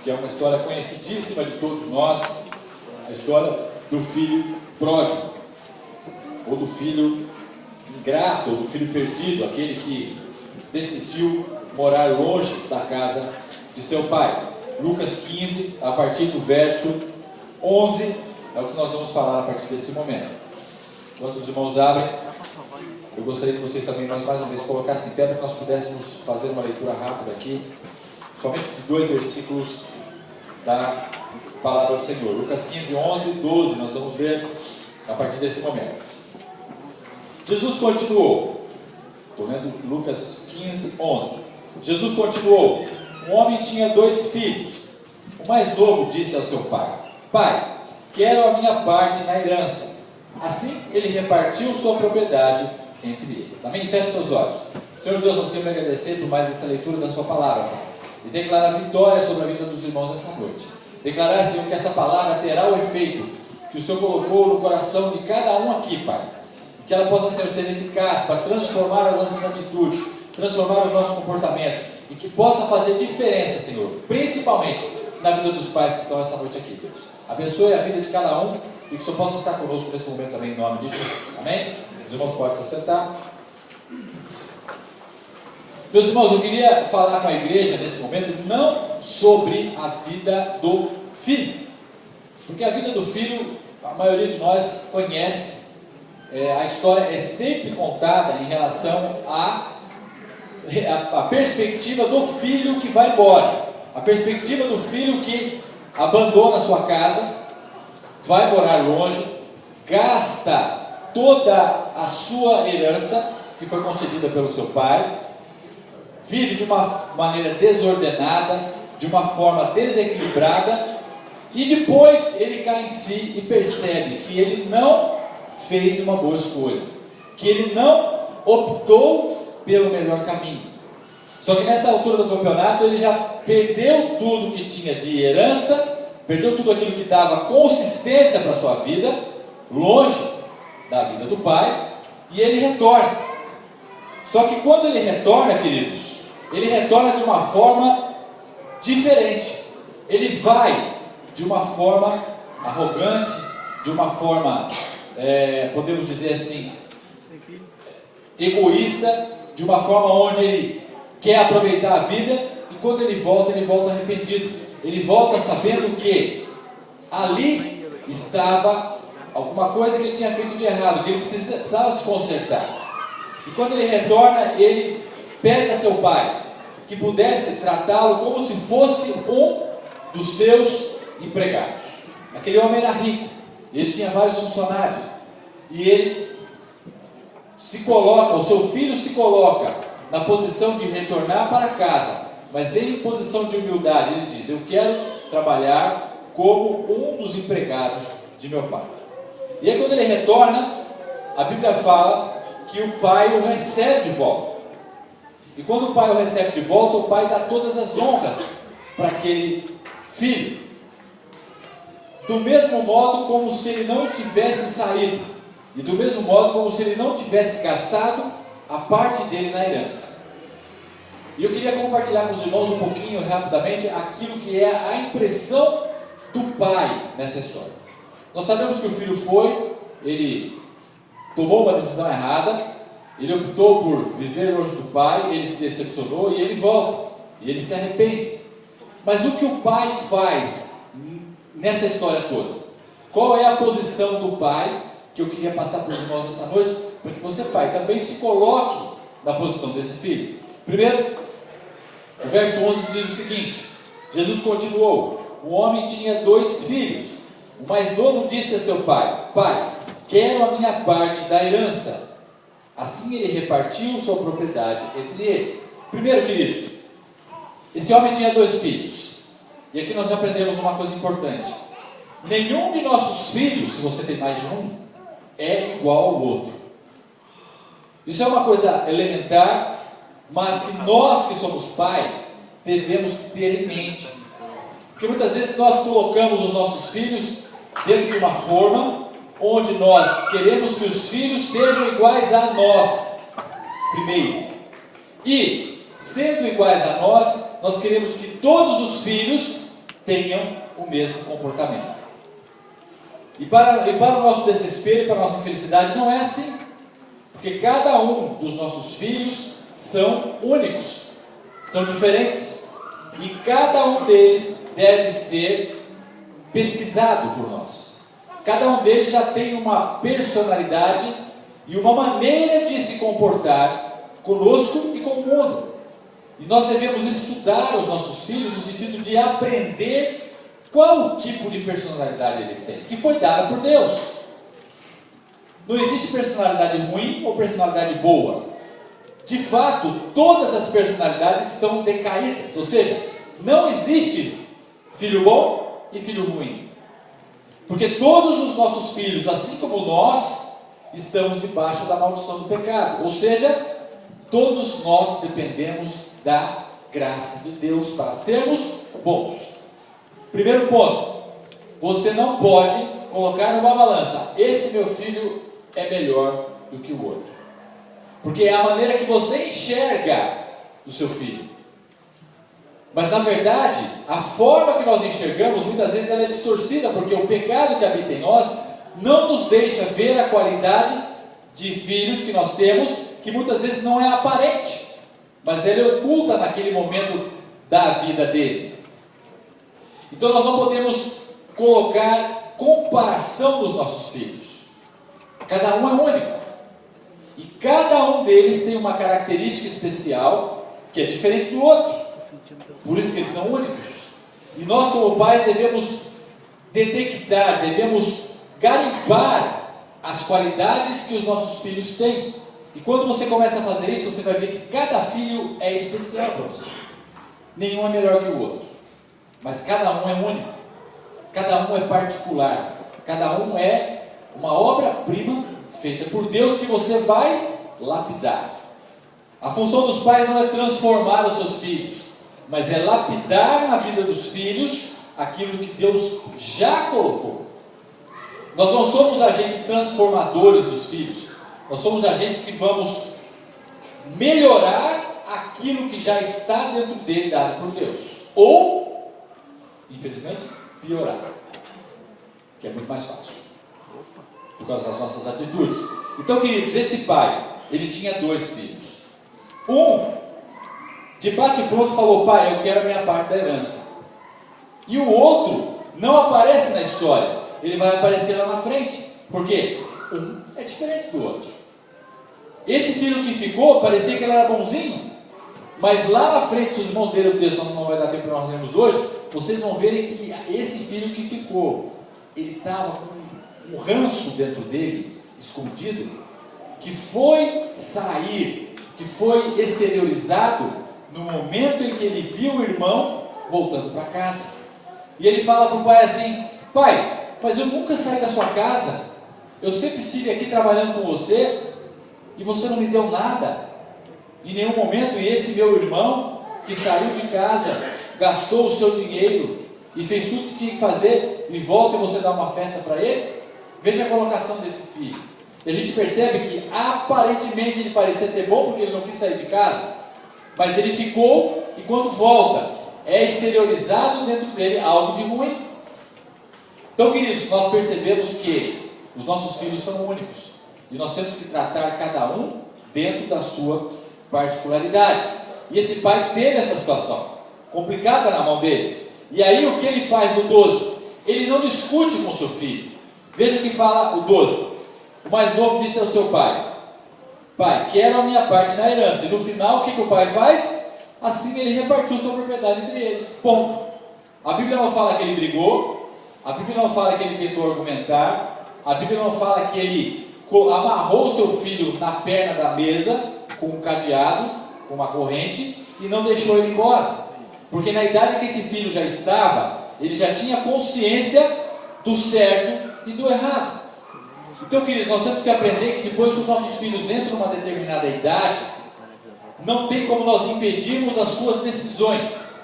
que é uma história conhecidíssima de todos nós, a história do filho pródigo, ou do filho ingrato, ou do filho perdido, aquele que decidiu morar longe da casa de seu pai. Lucas 15, a partir do verso 11, é o que nós vamos falar a partir desse momento. Enquanto os irmãos abrem, eu gostaria que vocês também mais uma vez colocassem em pé para que nós pudéssemos fazer uma leitura rápida aqui, somente de 2 versículos da palavra do Senhor. Lucas 15, 11 e 12, nós vamos ver a partir desse momento. Jesus continuou, estou lendo Lucas 15, 11. Jesus continuou: um homem tinha 2 filhos. O mais novo disse ao seu pai: Pai, quero a minha parte na herança. Assim ele repartiu sua propriedade entre eles. Amém? Feche seus olhos. Senhor Deus, nós queremos agradecer por mais essa leitura da sua palavra, Pai, e declarar vitória sobre a vida dos irmãos essa noite. Declarar, Senhor, que essa palavra terá o efeito que o Senhor colocou no coração de cada um aqui, Pai, que ela possa ser eficaz para transformar as nossas atitudes, transformar os nossos comportamentos, e que possa fazer diferença, Senhor, principalmente na vida dos pais que estão essa noite aqui, Deus. Abençoe a vida de cada um e que o Senhor possa estar conosco nesse momento também, em nome de Jesus. Amém? Os irmãos podem se sentar. Meus irmãos, eu queria falar com a igreja nesse momento não sobre a vida do filho, porque a vida do filho, a maioria de nós conhece. A história é sempre contada em relação à perspectiva do filho que vai embora, a perspectiva do filho que abandona a sua casa, vai morar longe, gasta toda a sua herança que foi concedida pelo seu pai, vive de uma maneira desordenada, de uma forma desequilibrada, e depois ele cai em si e percebe que ele não fez uma boa escolha, que ele não optou pelo melhor caminho. Só que nessa altura do campeonato ele já perdeu tudo que tinha de herança, perdeu tudo aquilo que dava consistência para a sua vida, longe da vida do pai, e ele retorna. Só que quando ele retorna, queridos, ele retorna de uma forma diferente. Ele vai de uma forma arrogante, de uma forma, podemos dizer assim, egoísta, de uma forma onde ele quer aproveitar a vida, e quando ele volta arrependido. Ele volta sabendo que ali estava alguma coisa que ele tinha feito de errado, que ele precisava se consertar. E quando ele retorna, ele pede a seu pai que pudesse tratá-lo como se fosse um dos seus empregados. Aquele homem era rico, ele tinha vários funcionários, e ele se coloca, o seu filho se coloca na posição de retornar para casa, mas em posição de humildade. Ele diz: eu quero trabalhar como um dos empregados de meu pai. E aí quando ele retorna, a Bíblia fala que o pai o recebe de volta. E quando o pai o recebe de volta, o pai dá todas as honras para aquele filho, do mesmo modo como se ele não tivesse saído, e do mesmo modo como se ele não tivesse gastado a parte dele na herança. E eu queria compartilhar com os irmãos um pouquinho, rapidamente, aquilo que é a impressão do pai nessa história. Nós sabemos que o filho ele tomou uma decisão errada, ele optou por viver longe do pai, ele se decepcionou e ele volta, e ele se arrepende. Mas o que o pai faz nessa história toda? Qual é a posição do pai que eu queria passar para os irmãos essa noite, para que você, pai, também se coloque na posição desse filho? Primeiro, o verso 11 diz o seguinte: Jesus continuou: o homem tinha 2 filhos. O mais novo disse a seu pai: Pai, quero a minha parte da herança. Assim ele repartiu sua propriedade entre eles. Primeiro, queridos, esse homem tinha 2 filhos. E aqui nós aprendemos uma coisa importante: nenhum de nossos filhos, se você tem mais de um, é igual ao outro. Isso é uma coisa elementar, mas que nós que somos pai devemos ter em mente. Porque muitas vezes nós colocamos os nossos filhos dentro de uma forma onde nós queremos que os filhos sejam iguais a nós primeiro, e sendo iguais a nós, nós queremos que todos os filhos tenham o mesmo comportamento. E para o nosso desespero e para a nossa infelicidade não é assim. Porque cada um dos nossos filhos são únicos, são diferentes. E cada um deles deve ser pesquisado por nós. Cada um deles já tem uma personalidade e uma maneira de se comportar conosco e com o mundo. E nós devemos estudar os nossos filhos no sentido de aprender qual tipo de personalidade eles têm, que foi dada por Deus. Não existe personalidade ruim ou personalidade boa. De fato, todas as personalidades estão decaídas. Ou seja, não existe filho bom e filho ruim. Porque todos os nossos filhos, assim como nós, estamos debaixo da maldição do pecado. Ou seja, todos nós dependemos da graça de Deus para sermos bons. Primeiro ponto, você não pode colocar numa balança, esse meu filho é melhor do que o outro. Porque é a maneira que você enxerga o seu filho. Mas na verdade, a forma que nós enxergamos, muitas vezes ela é distorcida, porque o pecado que habita em nós não nos deixa ver a qualidade de filhos que nós temos, que muitas vezes não é aparente, mas ele oculta naquele momento da vida dele. Então nós não podemos colocar comparação dos nossos filhos. Cada um é único. E cada um deles tem uma característica especial que é diferente do outro. Por isso que eles são únicos. E nós como pais devemos detectar, devemos garimpar as qualidades que os nossos filhos têm. E quando você começa a fazer isso, você vai ver que cada filho é especial para você. Nenhum é melhor que o outro. Mas cada um é único. Cada um é particular. Cada um é uma obra-prima feita por Deus que você vai lapidar. A função dos pais não é transformar os seus filhos, mas é lapidar na vida dos filhos aquilo que Deus já colocou. Nós não somos agentes transformadores dos filhos. Nós somos agentes que vamos melhorar aquilo que já está dentro dele, dado por Deus. Ou, infelizmente, piorar. Que é muito mais fácil. Por causa das nossas atitudes. Então, queridos, esse pai, ele tinha 2 filhos. Um, de bate-pronto, falou: pai, eu quero a minha parte da herança. E o outro não aparece na história. Ele vai aparecer lá na frente. Por quê? Um é diferente do outro. Esse filho que ficou, parecia que ele era bonzinho. Mas lá na frente, se os irmãos lerem o texto, não vai dar tempo para nós lermos hoje, vocês vão verem que esse filho que ficou, ele estava com um ranço dentro dele, escondido, que foi sair, que foi exteriorizado no momento em que ele viu o irmão voltando para casa. E ele fala para o pai assim: pai, mas eu nunca saí da sua casa, eu sempre estive aqui trabalhando com você, e você não me deu nada, em nenhum momento. E esse meu irmão, que saiu de casa, gastou o seu dinheiro, e fez tudo que tinha que fazer, e volta e você dá uma festa para ele? Veja a colocação desse filho. E a gente percebe que aparentemente ele parecia ser bom, porque ele não quis sair de casa, mas ele ficou, e quando volta, é exteriorizado dentro dele algo de ruim. Então, queridos, nós percebemos que os nossos filhos são únicos, e nós temos que tratar cada um dentro da sua particularidade. E esse pai teve essa situação complicada na mão dele. E aí o que ele faz no 12? Ele não discute com seu filho. Veja o que fala o 12. O mais novo disse ao seu pai: pai, quero a minha parte na herança. E no final, o que o pai faz? Assim ele repartiu sua propriedade entre eles. Ponto. A Bíblia não fala que ele brigou. A Bíblia não fala que ele tentou argumentar. A Bíblia não fala que ele amarrou o seu filho na perna da mesa com um cadeado, com uma corrente, e não deixou ele embora. Porque na idade que esse filho já estava, ele já tinha consciência do certo e do errado. Então, queridos, nós temos que aprender que depois que os nossos filhos entram numa determinada idade, não tem como nós impedirmos as suas decisões.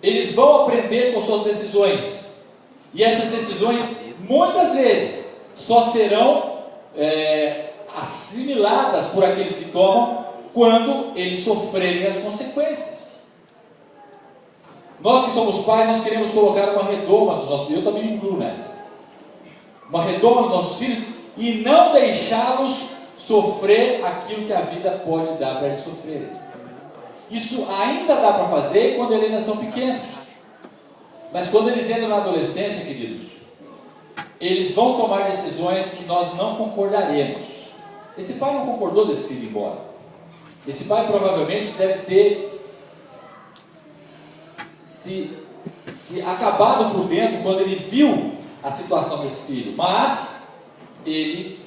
Eles vão aprender com suas decisões. E essas decisões, muitas vezes, só serão assimiladas por aqueles que tomam quando eles sofrerem as consequências. Nós que somos pais, nós queremos colocar uma redoma nos nossos filhos, eu também me incluo nessa, uma redoma nos nossos filhos, e não deixá-los sofrer aquilo que a vida pode dar para eles sofrerem. Isso ainda dá para fazer quando eles ainda são pequenos, mas quando eles entram na adolescência, queridos, eles vão tomar decisões que nós não concordaremos. Esse pai não concordou desse filho ir embora. Esse pai provavelmente deve ter se acabado por dentro quando ele viu a situação desse filho, mas ele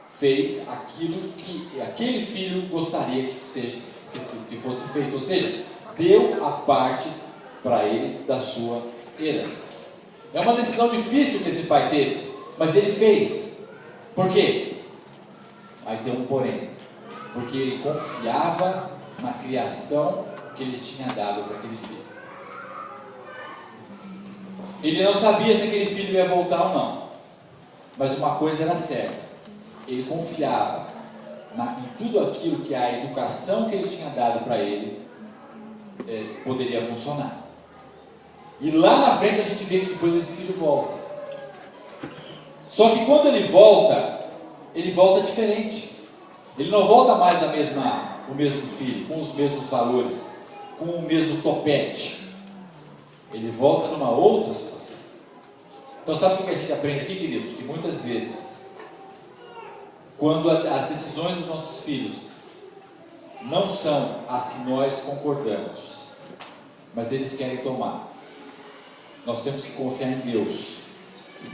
fez aquilo que aquele filho gostaria que fosse feito, ou seja, deu a parte para ele da sua herança. É uma decisão difícil que esse pai teve, mas ele fez. Por quê? Aí tem um porém, porque ele confiava na criação que ele tinha dado para aquele filho. Ele não sabia se aquele filho ia voltar ou não, mas uma coisa era certa: ele confiava em tudo aquilo que a educação que ele tinha dado para ele poderia funcionar. E lá na frente a gente vê que depois esse filho volta. Só que quando ele volta diferente. Ele não volta mais o mesmo filho, com os mesmos valores, com o mesmo topete. Ele volta numa outra situação. Então sabe o que a gente aprende aqui, queridos? Que muitas vezes, quando as decisões dos nossos filhos não são as que nós concordamos, mas eles querem tomar, nós temos que confiar em Deus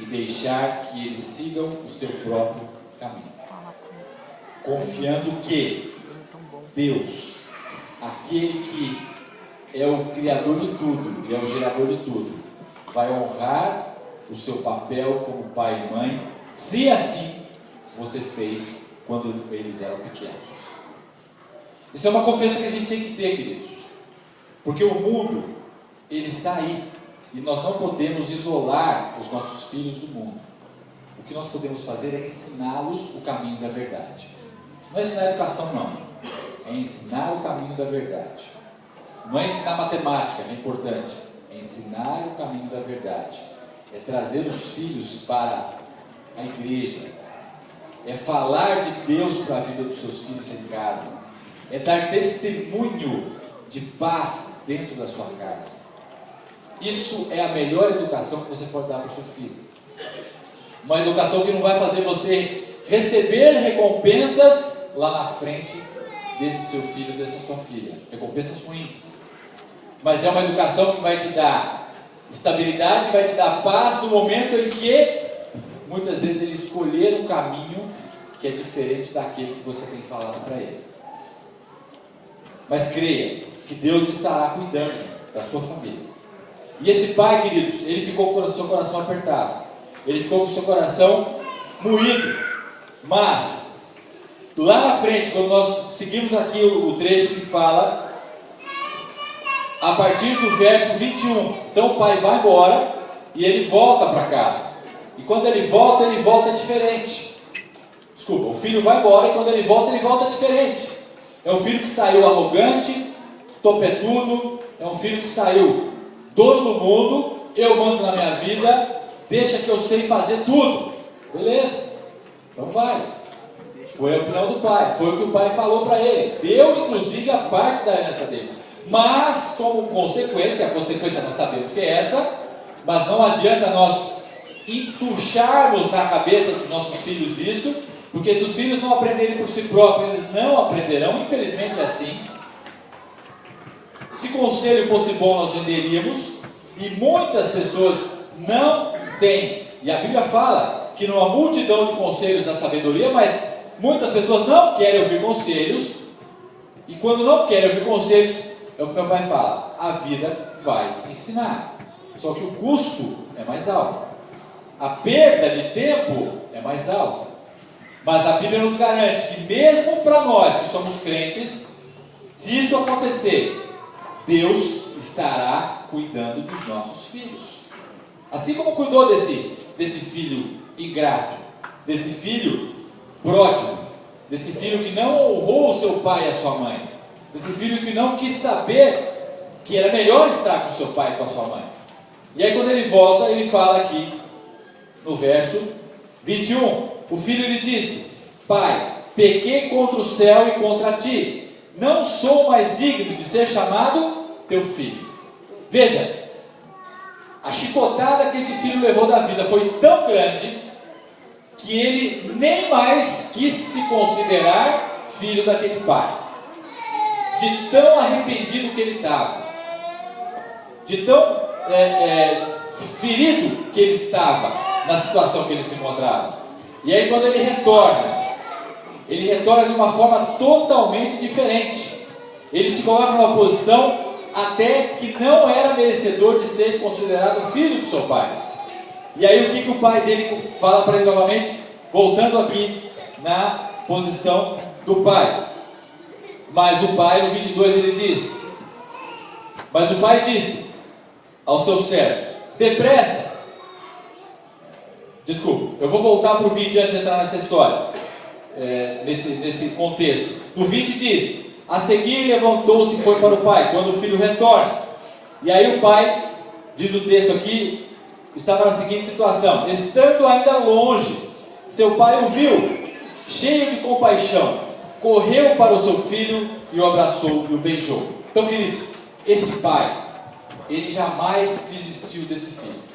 e deixar que eles sigam o seu próprio caminho, confiando que Deus, aquele que é o criador de tudo, ele é o gerador de tudo, vai honrar o seu papel como pai e mãe, se assim você fez quando eles eram pequenos. Isso é uma confiança que a gente tem que ter, queridos, porque o mundo, ele está aí, e nós não podemos isolar os nossos filhos do mundo. O que nós podemos fazer é ensiná-los o caminho da verdade. Não é ensinar a educação, não, é ensinar o caminho da verdade. Não é ensinar matemática, é importante, é ensinar o caminho da verdade, é trazer os filhos para a igreja, é falar de Deus para a vida dos seus filhos em casa, é dar testemunho de paz dentro da sua casa. Isso é a melhor educação que você pode dar para o seu filho. Uma educação que não vai fazer você receber recompensas lá na frente desse seu filho, dessa sua filha, recompensas ruins, mas é uma educação que vai te dar estabilidade, vai te dar paz no momento em que muitas vezes ele escolher um caminho que é diferente daquele que você tem falado para ele. Mas creia que Deus estará cuidando da sua família. E esse pai, queridos, ele ficou com o seu coração apertado, ele ficou com o seu coração moído, mas lá na frente, quando nós seguimos aqui o trecho que fala, a partir do verso 21, então o pai vai embora e ele volta para casa. E quando ele volta diferente. Desculpa, o filho vai embora e quando ele volta diferente. É um filho que saiu arrogante, topetudo, é um filho que saiu dono do mundo, eu mando na minha vida, deixa que eu sei fazer tudo. Beleza, então vai. Foi a opinião do pai, foi o que o pai falou para ele, deu inclusive a parte da herança dele, mas como consequência, a consequência nós sabemos que é essa, mas não adianta nós entucharmos na cabeça dos nossos filhos isso, porque se os filhos não aprenderem por si próprios, eles não aprenderão, infelizmente é assim. Se conselho fosse bom, nós venderíamos, e muitas pessoas não têm, e a Bíblia fala que numa multidão de conselhos da sabedoria, mas muitas pessoas não querem ouvir conselhos, e quando não querem ouvir conselhos, é o que meu pai fala, a vida vai ensinar, só que o custo é mais alto, a perda de tempo é mais alta, mas a Bíblia nos garante que mesmo para nós que somos crentes, se isso acontecer, Deus estará cuidando dos nossos filhos, assim como cuidou desse filho ingrato, desse filho pródigo, desse filho que não honrou o seu pai e a sua mãe, desse filho que não quis saber que era melhor estar com seu pai e com a sua mãe. E aí quando ele volta, ele fala aqui, no verso 21, o filho lhe disse: pai, pequei contra o céu e contra ti, não sou mais digno de ser chamado teu filho. Veja, a chicotada que esse filho levou da vida foi tão grande, que ele nem mais quis se considerar filho daquele pai, de tão arrependido que ele estava, de tão ferido que ele estava na situação que ele se encontrava. E aí quando ele retorna de uma forma totalmente diferente. Ele se coloca numa posição até que não era merecedor de ser considerado filho do seu pai. E aí o que o pai dele fala para ele novamente, voltando aqui na posição do pai. Mas o pai, no 22, ele diz: mas o pai disse aos seus servos: depressa. Desculpa, eu vou voltar para o 20 antes de entrar nessa história, nesse contexto. No 20 diz: a seguir levantou-se e foi para o pai, quando o filho retorna. E aí o pai, diz o texto aqui, estava na seguinte situação: estando ainda longe, seu pai o viu, cheio de compaixão, correu para o seu filho e o abraçou e o beijou. Então, queridos, esse pai, ele jamais desistiu desse filho.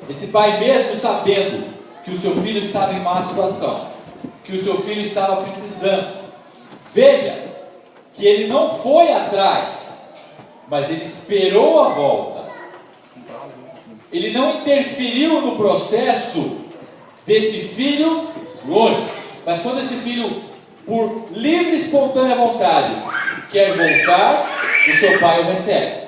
Esse pai, mesmo sabendo que o seu filho estava em má situação, que o seu filho estava precisando, veja que ele não foi atrás, mas ele esperou a volta. Ele não interferiu no processo desse filho longe, mas quando esse filho, por livre e espontânea vontade, quer voltar, o seu pai o recebe.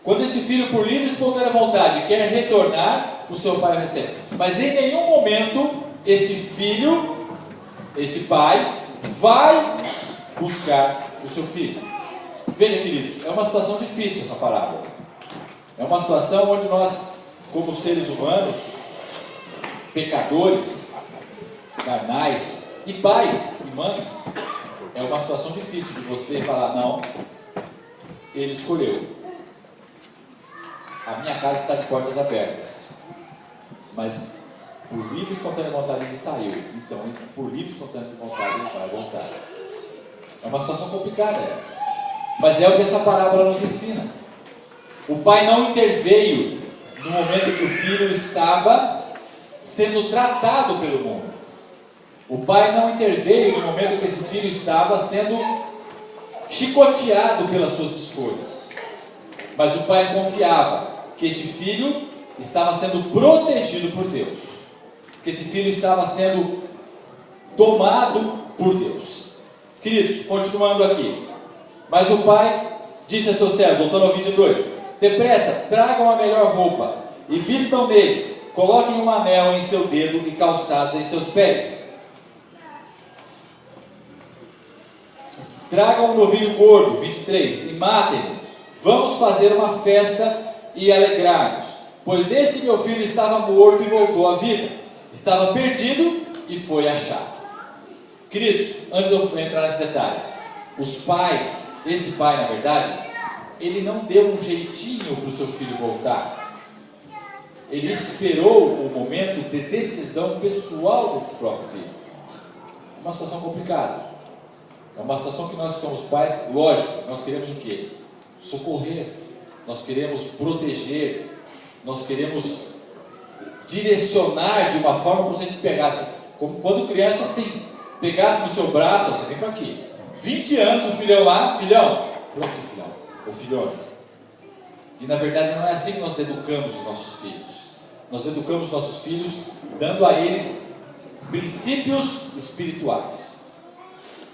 Quando esse filho, por livre e espontânea vontade, quer retornar, o seu pai o recebe. Mas em nenhum momento, este filho, esse pai, vai buscar o seu filho. Veja, queridos, é uma situação difícil essa parábola. É uma situação onde nós, como seres humanos, pecadores, carnais, e pais e mães, é uma situação difícil de você falar: não, ele escolheu, a minha casa está de portas abertas, mas por livre e espontânea vontade ele saiu, então por livre e espontânea vontade ele vai voltar. É uma situação complicada essa, mas é o que essa parábola nos ensina. O pai não interveio no momento em que o filho estava sendo tratado pelo mundo. O pai não interveio no momento em que esse filho estava sendo chicoteado pelas suas escolhas. Mas o pai confiava que esse filho estava sendo protegido por Deus, que esse filho estava sendo tomado por Deus. Queridos, continuando aqui. Mas o pai disse a seus servos, voltando ao 22: depressa, tragam a melhor roupa e vistam nele, coloquem um anel em seu dedo e calçados em seus pés. Tragam um novilho gordo, 23, e matem-no. Vamos fazer uma festa e alegrar-nos, pois esse meu filho estava morto e voltou à vida, estava perdido e foi achado. Queridos, antes de eu entrar nesse detalhe, os pais, esse pai na verdade, ele não deu um jeitinho para o seu filho voltar. Ele esperou o momento de decisão pessoal desse próprio filho. Uma situação complicada. É uma situação que nós que somos pais, lógico, nós queremos o quê? Socorrer, nós queremos proteger, nós queremos direcionar de uma forma como se a gente pegasse, como quando criança assim, pegasse no seu braço, você vem para aqui, 20 anos o filhão lá, filhão, pronto filhão, o filhão. E na verdade não é assim que nós educamos os nossos filhos. Nós educamos os nossos filhos dando a eles princípios espirituais.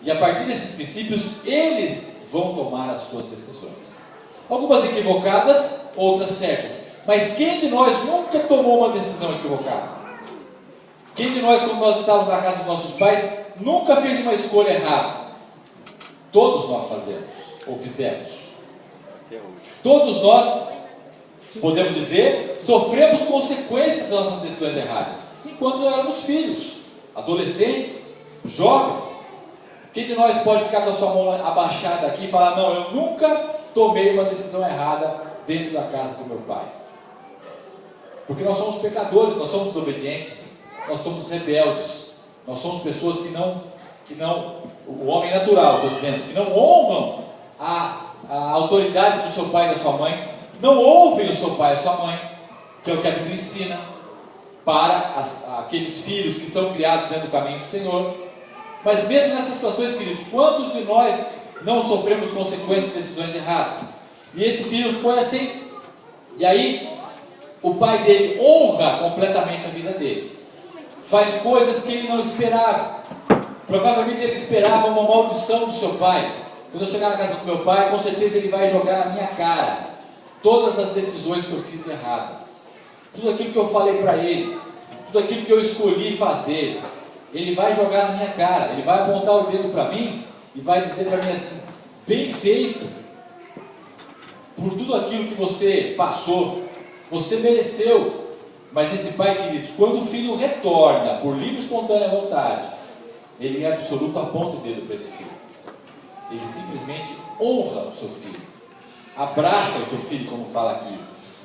E a partir desses princípios, eles vão tomar as suas decisões. Algumas equivocadas, outras certas. Mas quem de nós nunca tomou uma decisão equivocada? Quem de nós, quando nós estávamos na casa dos nossos pais, nunca fez uma escolha errada? Todos nós fazemos, ou fizemos. Todos nós, podemos dizer, sofremos consequências das nossas decisões erradas, enquanto éramos filhos, adolescentes, jovens. Quem de nós pode ficar com a sua mão abaixada aqui e falar: não, eu nunca tomei uma decisão errada dentro da casa do meu pai. Porque nós somos pecadores, nós somos desobedientes, nós somos rebeldes, nós somos pessoas que não, o homem natural, estou dizendo, que não honram a autoridade do seu pai e da sua mãe, não ouvem o seu pai e a sua mãe, que é o que a Bíblia ensina, para aqueles filhos que são criados dentro do caminho do Senhor. Mas mesmo nessas situações, queridos, quantos de nós não sofremos consequências de decisões erradas? E esse filho foi assim, e aí o pai dele honra completamente a vida dele, faz coisas que ele não esperava. Provavelmente ele esperava uma maldição do seu pai. Quando eu chegar na casa do meu pai, com certeza ele vai jogar na minha cara todas as decisões que eu fiz erradas, tudo aquilo que eu falei para ele, tudo aquilo que eu escolhi fazer, ele vai jogar na minha cara, ele vai apontar o dedo para mim e vai dizer para mim assim: bem feito, por tudo aquilo que você passou, você mereceu. Mas esse pai, queridos, quando o filho retorna por livre e espontânea vontade, ele em absoluto aponta o dedo para esse filho. Ele simplesmente honra o seu filho, abraça o seu filho, como fala aqui,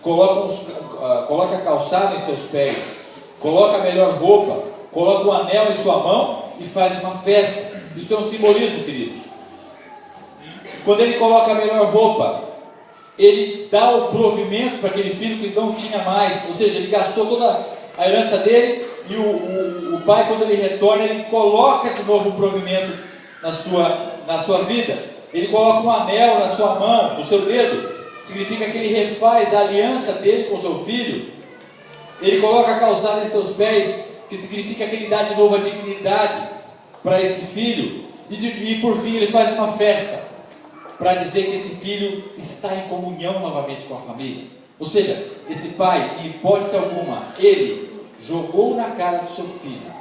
coloca a calçada em seus pés, coloca a melhor roupa, coloca o anel em sua mão e faz uma festa. Isso tem um simbolismo, queridos. Quando ele coloca a melhor roupa, ele dá o provimento para aquele filho que não tinha mais, ou seja, ele gastou toda a herança dele, e o pai, quando ele retorna, ele coloca de novo o provimento na sua vida. Ele coloca um anel na sua mão, no seu dedo, significa que ele refaz a aliança dele com o seu filho. Ele coloca a calçada em seus pés, que significa que ele dá de novo a dignidade para esse filho, e por fim ele faz uma festa, para dizer que esse filho está em comunhão novamente com a família. Ou seja, esse pai, em hipótese alguma, ele jogou na cara do seu filho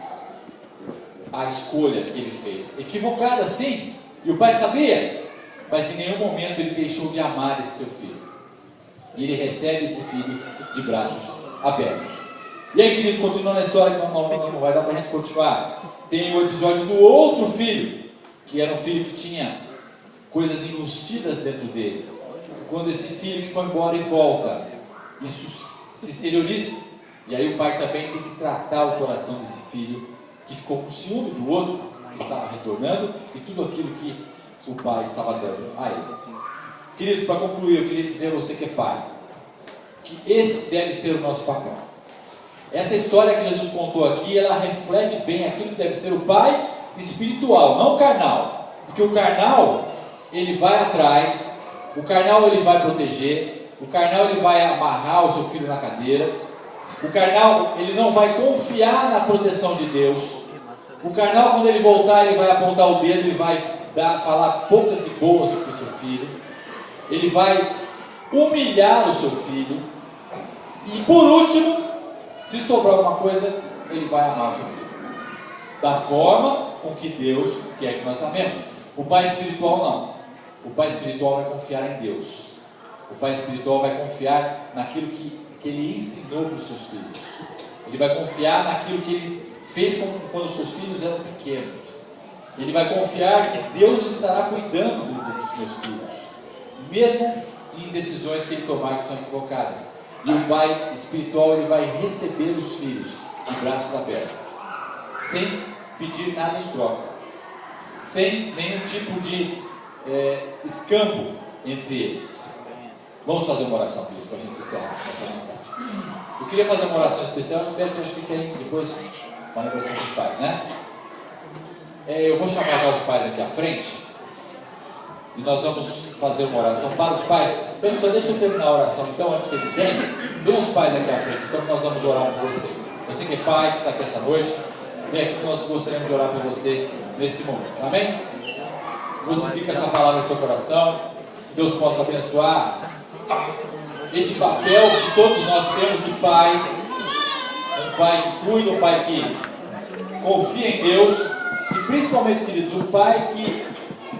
a escolha que ele fez, equivocada sim, e o pai sabia, mas em nenhum momento ele deixou de amar esse seu filho, e ele recebe esse filho de braços abertos. E aí, queridos, continuando a história, que não vai dar para a gente continuar, tem o episódio do outro filho, que era um filho que tinha coisas enrustidas dentro dele. Quando esse filho que foi embora e volta, isso se exterioriza, e aí o pai também tem que tratar o coração desse filho que ficou com ciúme do outro que estava retornando, e tudo aquilo que o pai estava dando a ele. Queridos, para concluir, eu queria dizer a você que é pai, que esse deve ser o nosso papel. Essa história que Jesus contou aqui, ela reflete bem aquilo que deve ser o pai espiritual, não carnal, porque o carnal, ele vai atrás, o carnal ele vai proteger, o carnal ele vai amarrar o seu filho na cadeira, o carnal ele não vai confiar na proteção de Deus, o carnal, quando ele voltar, ele vai apontar o dedo, ele vai falar poucas e boas para o seu filho, ele vai humilhar o seu filho, e por último, se sobrar alguma coisa, ele vai amar o seu filho da forma com que Deus quer que nós amemos. O pai espiritual não. O pai espiritual vai confiar em Deus. O pai espiritual vai confiar naquilo que ele ensinou para os seus filhos. Ele vai confiar naquilo que ele fez quando os seus filhos eram pequenos. Ele vai confiar que Deus estará cuidando dos meus filhos, mesmo em decisões que ele tomar que são equivocadas. E o pai espiritual, ele vai receber os filhos de braços abertos, sem pedir nada em troca, sem nenhum tipo de escambo entre eles. Vamos fazer uma oração, queridos, para a gente encerrar essa mensagem. Eu queria fazer uma oração especial, eu acho que tem depois uma lembrança dos pais, né? Eu vou chamar já os pais aqui à frente, e nós vamos fazer uma oração para os pais. Pessoal, deixa eu terminar a oração então, antes que eles venham. Vem os pais aqui à frente, então nós vamos orar por você. Você que é pai, que está aqui essa noite, vem aqui que nós gostaríamos de orar por você nesse momento, amém? Você fica essa palavra no seu coração, que Deus possa abençoar este papel que todos nós temos de pai, um pai que cuida, um pai que confia em Deus, e principalmente, queridos, um pai que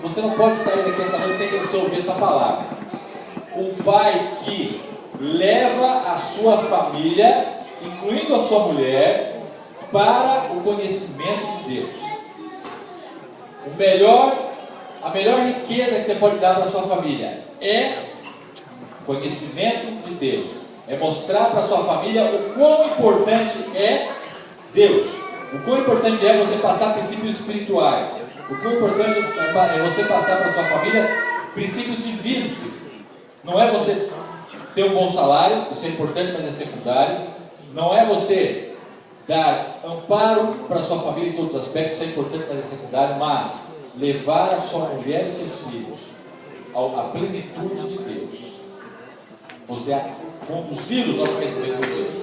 você não pode sair daqui essa noite sem que você ouvir essa palavra. Um pai que leva a sua família, incluindo a sua mulher, para o conhecimento de Deus. O melhor a melhor riqueza que você pode dar para a sua família é conhecimento de Deus. É mostrar para a sua família o quão importante é Deus. O quão importante é você passar princípios espirituais. O quão importante é você passar para a sua família princípios divinos. Não é você ter um bom salário, isso é importante, mas é secundário. Não é você dar amparo para a sua família em todos os aspectos, isso é importante, mas é secundário. Mas levar a sua mulher e seus filhos à plenitude de Deus. Você conduzi-los ao conhecimento de Deus.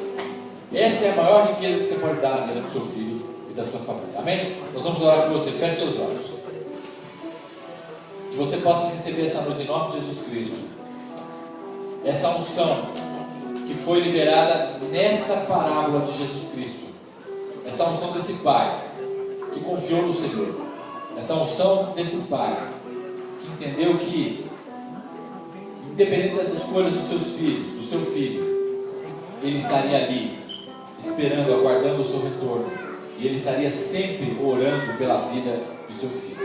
Essa é a maior riqueza que você pode dar na vida do seu filho e da sua família. Amém? Nós vamos orar por você. Feche seus olhos. Que você possa receber essa noite em nome de Jesus Cristo. Essa unção que foi liberada nesta parábola de Jesus Cristo. Essa unção desse pai que confiou no Senhor. Essa unção desse pai que entendeu que, independente das escolhas dos seus filhos, do seu filho, ele estaria ali, esperando, aguardando o seu retorno. E ele estaria sempre orando pela vida do seu filho.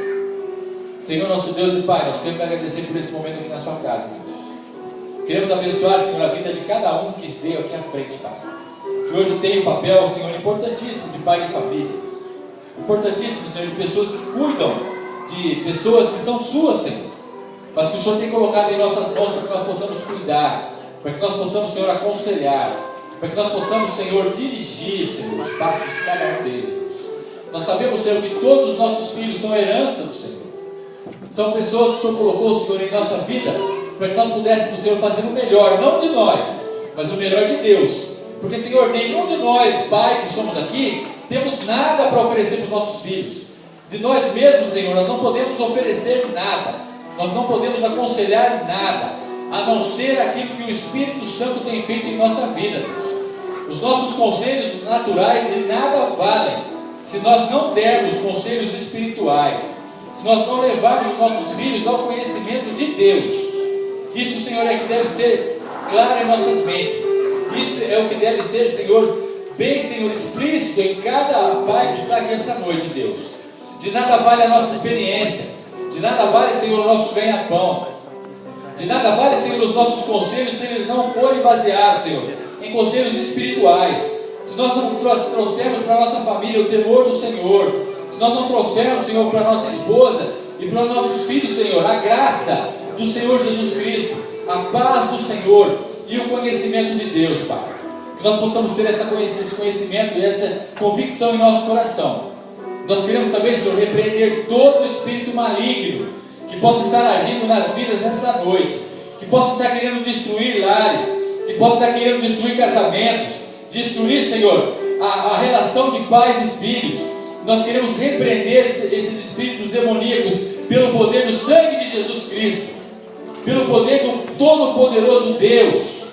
Senhor, nosso Deus e Pai, nós queremos agradecer por esse momento aqui na sua casa, Deus. Queremos abençoar, Senhor, a vida de cada um que veio aqui à frente, Pai. Que hoje tem um papel, Senhor, importantíssimo de pai de família. Importantíssimo, Senhor, de pessoas que cuidam de pessoas que são suas, Senhor. Mas que o Senhor tem colocado em nossas mãos para que nós possamos cuidar, para que nós possamos, Senhor, aconselhar, para que nós possamos, Senhor, dirigir, Senhor, os passos de cada um deles, Deus. Nós sabemos, Senhor, que todos os nossos filhos são herança do Senhor. São pessoas que o Senhor colocou, Senhor, em nossa vida, para que nós pudéssemos, Senhor, fazer o melhor, não de nós, mas o melhor de Deus. Porque, Senhor, nenhum de nós, pai que somos aqui, temos nada para oferecer para os nossos filhos. De nós mesmos, Senhor, nós não podemos oferecer nada. Nós não podemos aconselhar nada, a não ser aquilo que o Espírito Santo tem feito em nossa vida, Deus. Os nossos conselhos naturais de nada valem, se nós não dermos conselhos espirituais, se nós não levarmos os nossos filhos ao conhecimento de Deus. Isso, Senhor, é que deve ser claro em nossas mentes. Isso é o que deve ser, Senhor, bem, Senhor, explícito em cada pai que está aqui essa noite, Deus. De nada vale a nossa experiência, de nada vale, Senhor, o nosso ganha-pão, de nada vale, Senhor, os nossos conselhos, se eles não forem baseados, Senhor, em conselhos espirituais. Se nós não trouxermos para a nossa família o temor do Senhor, se nós não trouxermos, Senhor, para a nossa esposa e para os nossos filhos, Senhor, a graça do Senhor Jesus Cristo, a paz do Senhor e o conhecimento de Deus, Pai. Que nós possamos ter esse conhecimento e essa convicção em nosso coração. Nós queremos também, Senhor, repreender todo espírito maligno que possa estar agindo nas vidas nessa noite, que possa estar querendo destruir lares, que possa estar querendo destruir casamentos, destruir, Senhor, a relação de pais e filhos. Nós queremos repreender esses espíritos demoníacos pelo poder do sangue de Jesus Cristo, pelo poder do todo-poderoso Deus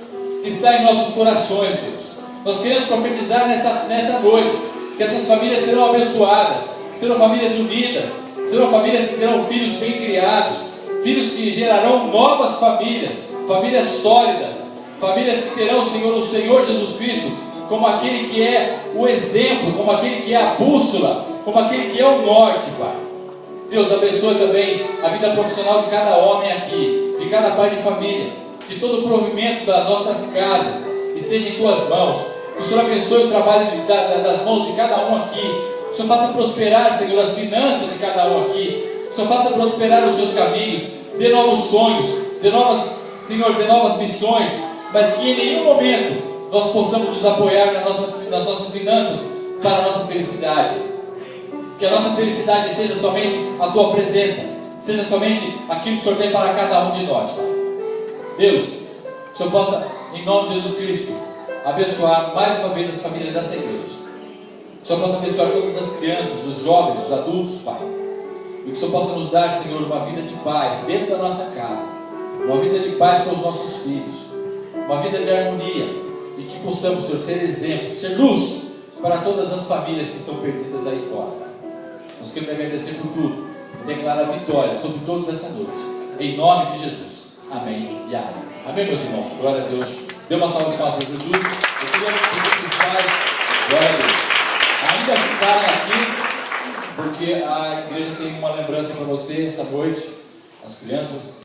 que está em nossos corações, Deus. Nós queremos profetizar nessa noite que essas famílias serão abençoadas, que serão famílias unidas, que serão famílias que terão filhos bem criados, filhos que gerarão novas famílias, famílias sólidas, famílias que terão, Senhor, o Senhor Jesus Cristo como aquele que é o exemplo, como aquele que é a bússola, como aquele que é o norte, Pai. Deus, abençoa também a vida profissional de cada homem aqui, de cada pai de família, que todo o provimento das nossas casas esteja em Tuas mãos, que o Senhor abençoe o trabalho das mãos de cada um aqui, que o Senhor faça prosperar, Senhor, as finanças de cada um aqui, que o Senhor faça prosperar os seus caminhos, dê novos sonhos, Senhor, dê novas missões, mas que em nenhum momento nós possamos nos apoiar nas nossas finanças para a nossa felicidade. Que a nossa felicidade seja somente a Tua presença, seja somente aquilo que o Senhor tem para cada um de nós, Pai. Deus, que o Senhor possa, em nome de Jesus Cristo, abençoar mais uma vez as famílias dessa igreja. Que o Senhor possa abençoar todas as crianças, os jovens, os adultos, Pai. E que o Senhor possa nos dar, Senhor, uma vida de paz dentro da nossa casa, uma vida de paz com os nossos filhos, uma vida de harmonia, e que possamos, Senhor, ser exemplo, ser luz para todas as famílias que estão perdidas aí fora. Nós queremos agradecer por tudo e declarar vitória sobre todos essa noite, em nome de Jesus. Amém e amém. Amém, meus irmãos. Glória a Deus. Dê uma salva de palmas para Jesus. Eu queria que os pais, glória a Deus, ainda ficarem aqui porque a igreja tem uma lembrança para você essa noite, as crianças.